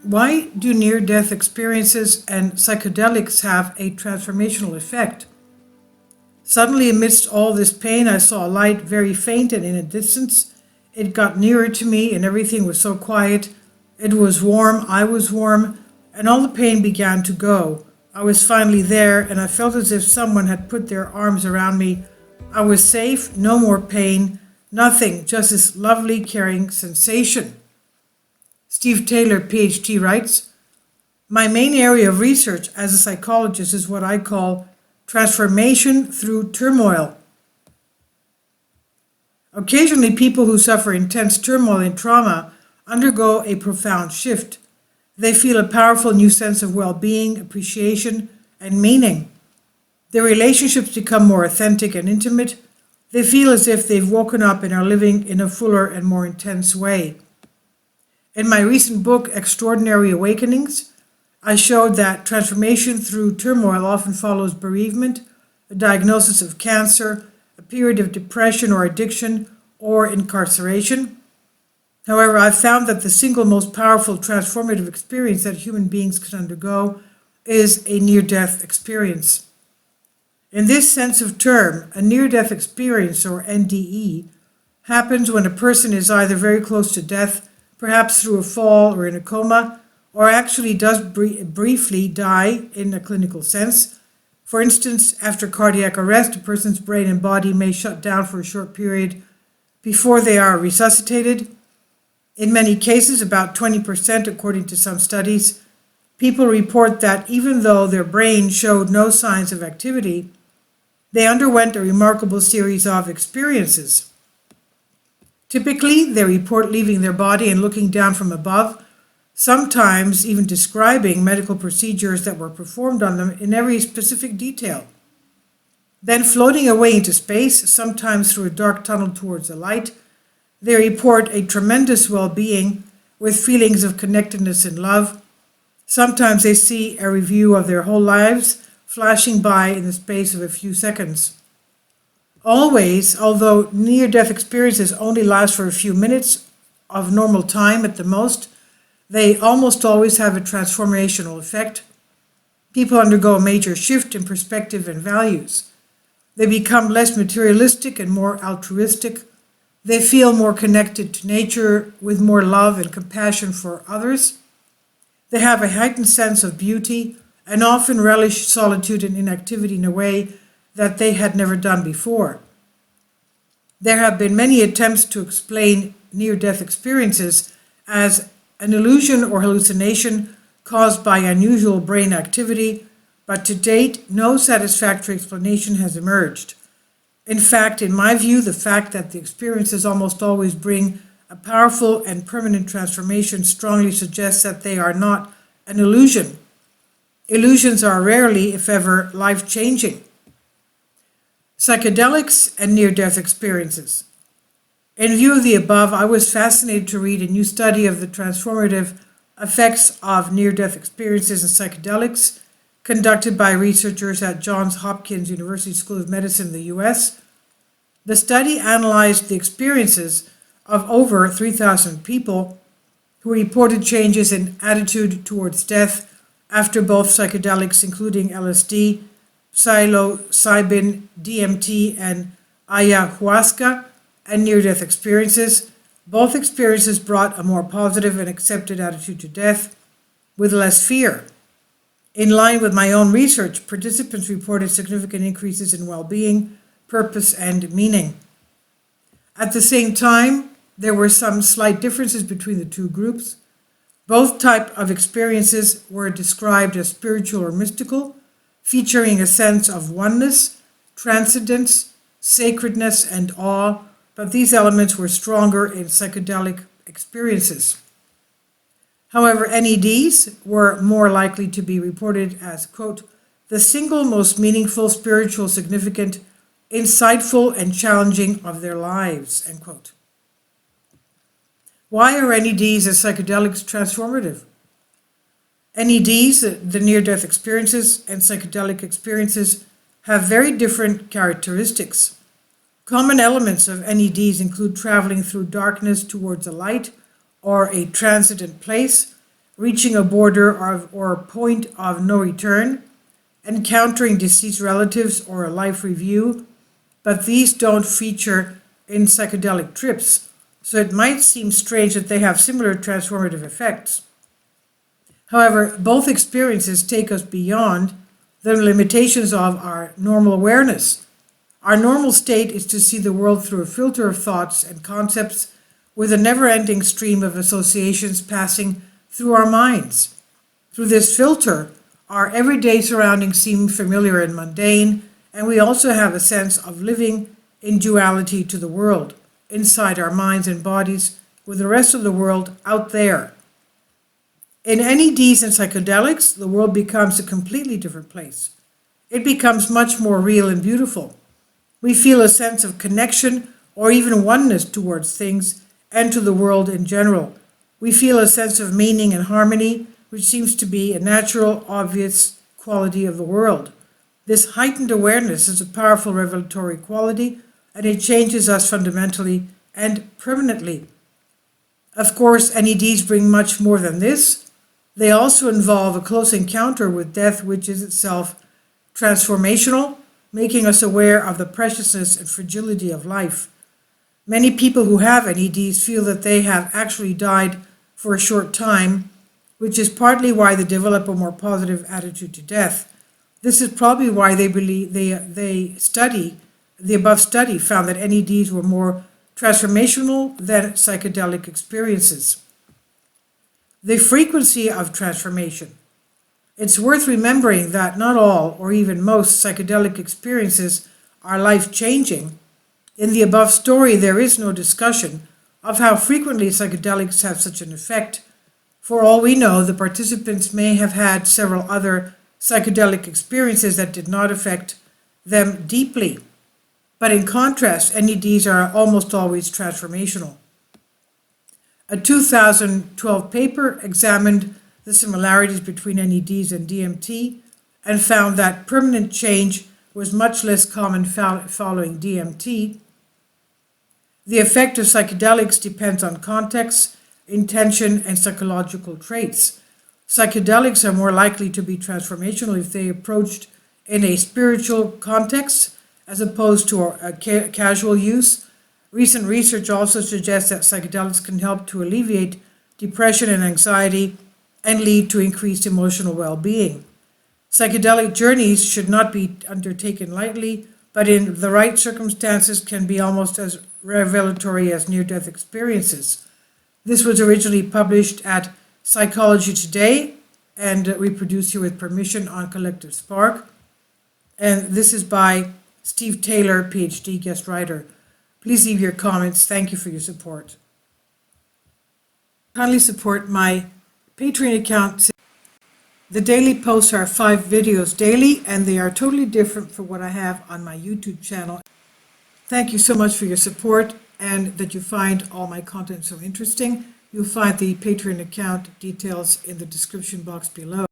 Why do near death experiences and psychedelics have a transformational effect? Suddenly, amidst all this pain, I saw a light very faint and in a distance. It got nearer to me, and everything was so quiet. It was warm, I was warm, and all the pain began to go. I was finally there, and I felt as if someone had put their arms around me. I was safe, no more pain, nothing, just this lovely, caring sensation. Steve Taylor, PhD, writes, my main area of research as a psychologist is what I call transformation through turmoil. Occasionally, people who suffer intense turmoil and trauma undergo a profound shift. They feel a powerful new sense of well-being, appreciation, and meaning. Their relationships become more authentic and intimate. They feel as if they've woken up and are living in a fuller and more intense way. In my recent book, Extraordinary Awakenings, I showed that transformation through turmoil often follows bereavement, a diagnosis of cancer, a period of depression or addiction, or incarceration. However, I found that the single most powerful transformative experience that human beings can undergo is a near-death experience. In this sense of term, a near-death experience, or NDE, happens when a person is either very close to death, perhaps through a fall or in a coma, or actually does briefly die in a clinical sense. For instance, after cardiac arrest, a person's brain and body may shut down for a short period before they are resuscitated. In many cases, about 20%, according to some studies, people report that even though their brain showed no signs of activity, they underwent a remarkable series of experiences. Typically, they report leaving their body and looking down from above, sometimes even describing medical procedures that were performed on them in every specific detail. Then floating away into space, sometimes through a dark tunnel towards the light, they report a tremendous well-being with feelings of connectedness and love. Sometimes they see a review of their whole lives flashing by in the space of a few seconds. Always, although near-death experiences only last for a few minutes of normal time at the most, they almost always have a transformational effect. People undergo a major shift in perspective and values. They become less materialistic and more altruistic. They feel more connected to nature with more love and compassion for others. They have a heightened sense of beauty and often relish solitude and inactivity in a way that they had never done before. There have been many attempts to explain near-death experiences as an illusion or hallucination caused by unusual brain activity, but to date, no satisfactory explanation has emerged. In fact, in my view, the fact that the experiences almost always bring a powerful and permanent transformation strongly suggests that they are not an illusion. Illusions are rarely, if ever, life-changing. Psychedelics and near-death experiences. In view of the above, I was fascinated to read a new study of the transformative effects of near-death experiences and psychedelics conducted by researchers at Johns Hopkins University School of Medicine in the US. The study analyzed the experiences of over 3,000 people who reported changes in attitude towards death after both psychedelics, including LSD, psilocybin, DMT, and ayahuasca, and near-death experiences. Both experiences brought a more positive and accepted attitude to death with less fear. In line with my own research, participants reported significant increases in well-being, purpose, and meaning. At the same time, there were some slight differences between the two groups. Both types of experiences were described as spiritual or mystical, featuring a sense of oneness, transcendence, sacredness, and awe, but these elements were stronger in psychedelic experiences. However, NEDs were more likely to be reported as, quote, the single most meaningful, spiritual, significant, insightful, and challenging of their lives, end quote. Why are NEDs and psychedelics transformative? NEDs, the near-death experiences, and psychedelic experiences have very different characteristics. Common elements of NEDs include traveling through darkness towards a light or a transcendent place, reaching a border or point of no return, encountering deceased relatives or a life review, but these don't feature in psychedelic trips, so it might seem strange that they have similar transformative effects. However, both experiences take us beyond the limitations of our normal awareness. Our normal state is to see the world through a filter of thoughts and concepts with a never-ending stream of associations passing through our minds. Through this filter, our everyday surroundings seem familiar and mundane, and we also have a sense of living in duality to the world, inside our minds and bodies, with the rest of the world out there. In NEDs and psychedelics, the world becomes a completely different place. It becomes much more real and beautiful. We feel a sense of connection or even oneness towards things and to the world in general. We feel a sense of meaning and harmony, which seems to be a natural, obvious quality of the world. This heightened awareness is a powerful revelatory quality, and it changes us fundamentally and permanently. Of course, NEDs bring much more than this. They also involve a close encounter with death, which is itself transformational, making us aware of the preciousness and fragility of life. Many people who have NEDs feel that they have actually died for a short time, which is partly why they develop a more positive attitude to death. This is probably why they believe the above study found that NEDs were more transformational than psychedelic experiences. The frequency of transformation. It's worth remembering that not all, or even most, psychedelic experiences are life-changing. In the above story, there is no discussion of how frequently psychedelics have such an effect. For all we know, the participants may have had several other psychedelic experiences that did not affect them deeply. But in contrast, NEDs are almost always transformational. A 2012 paper examined the similarities between NEDs and DMT and found that permanent change was much less common following DMT. The effect of psychedelics depends on context, intention, and psychological traits. Psychedelics are more likely to be transformational if they approached in a spiritual context as opposed to a casual use. Recent research also suggests that psychedelics can help to alleviate depression and anxiety and lead to increased emotional well-being. Psychedelic journeys should not be undertaken lightly, but in the right circumstances can be almost as revelatory as near-death experiences. This was originally published at Psychology Today and reproduced here with permission on Collective Spark. And this is by Steve Taylor, PhD, guest writer. Please leave your comments. Thank you for your support. Kindly support my Patreon account. The daily posts are 5 videos daily, and they are totally different from what I have on my YouTube channel. Thank you so much for your support and that you find all my content so interesting. You'll find the Patreon account details in the description box below.